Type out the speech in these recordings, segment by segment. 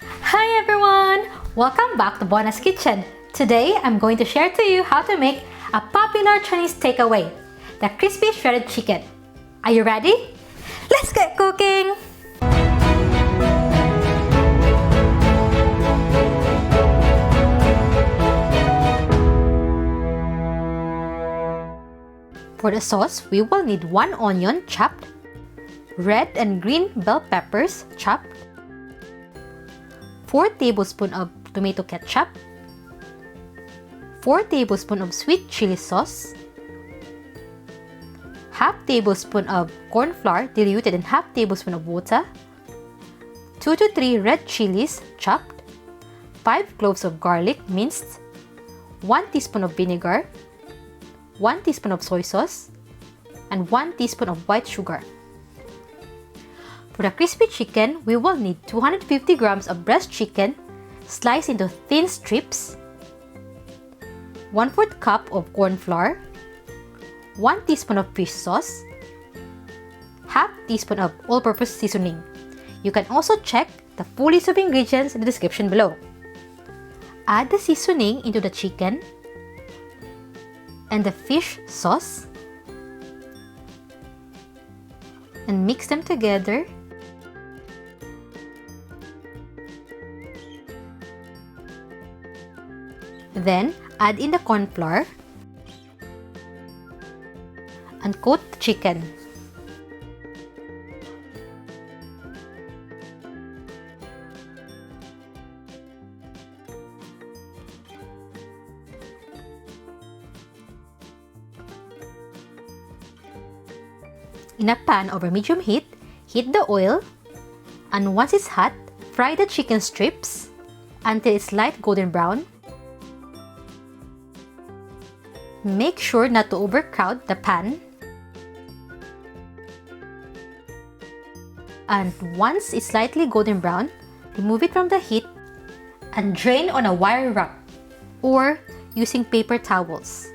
Hi everyone! Welcome back to Buona's Kitchen. Today, I'm going to share to you how to make a popular Chinese takeaway, the crispy shredded chicken. Are you ready? Let's get cooking! For the sauce, we will need 1 onion chopped, red and green bell peppers chopped, 4 tablespoons of tomato ketchup, 4 tablespoons of sweet chili sauce, half tablespoon of corn flour diluted in half tablespoon of water, 2 to 3 red chillies chopped, 5 cloves of garlic minced, 1 teaspoon of vinegar, 1 teaspoon of soy sauce, and 1 teaspoon of white sugar. For the crispy chicken, we will need 250 grams of breast chicken sliced into thin strips, 1/4 cup of corn flour, 1 teaspoon of fish sauce, half teaspoon of all-purpose seasoning. You can also check the full list of ingredients in the description below. Add the seasoning into the chicken and the fish sauce and mix them together. Then add in the corn flour and coat the chicken. In a pan over medium heat, heat the oil, and once it's hot, fry the chicken strips until it's light golden brown. Make sure not to overcrowd the pan. And once it's slightly golden brown, remove it from the heat and drain on a wire rack or using paper towels.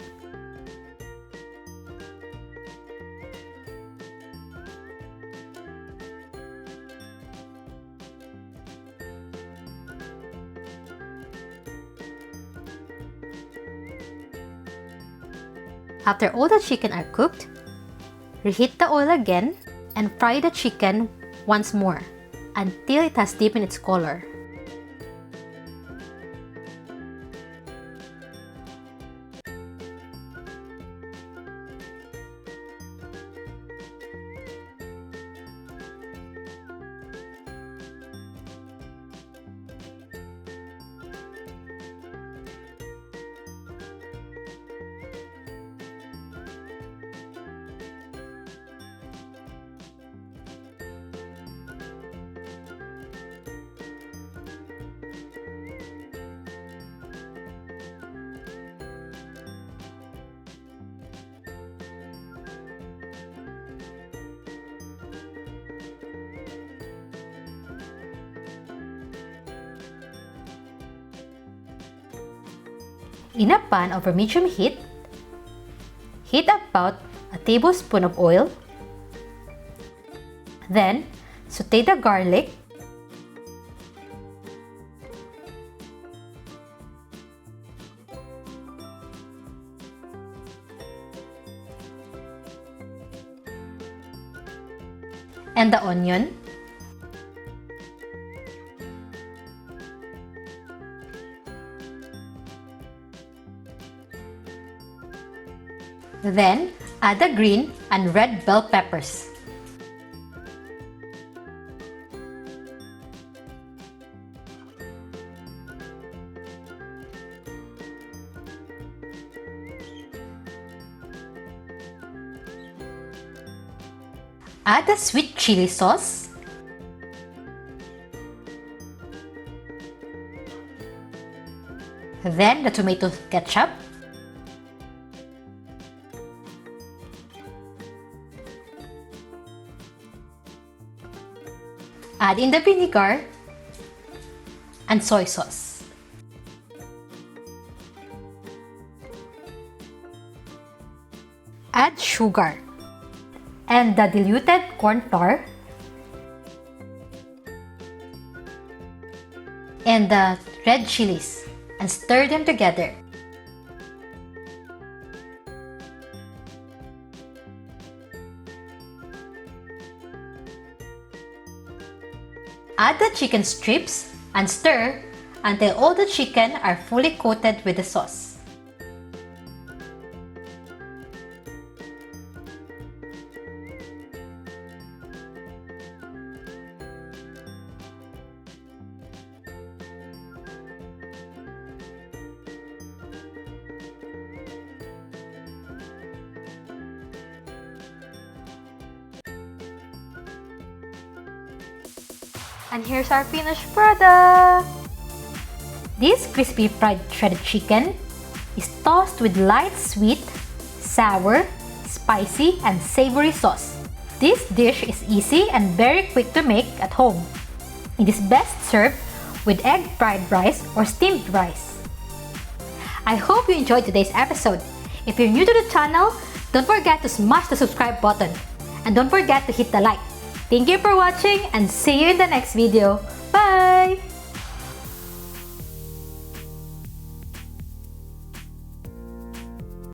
After all the chicken are cooked, reheat the oil again and fry the chicken once more until it has deepened its color. In a pan over medium heat, heat about a tablespoon of oil. Then, saute the garlic, and the onion. Then, add the green and red bell peppers. Add the sweet chili sauce. Then the tomato ketchup. Add in the vinegar and soy sauce. Add sugar and the diluted corn flour and the red chillies and stir them together. Add the chicken strips and stir until all the chicken are fully coated with the sauce. And here's our finished product! This crispy fried shredded chicken is tossed with light sweet, sour, spicy, and savory sauce. This dish is easy and very quick to make at home. It is best served with egg fried rice or steamed rice. I hope you enjoyed today's episode. If you're new to the channel, don't forget to smash the subscribe button. And don't forget to hit the like. Thank you for watching and see you in the next video. Bye!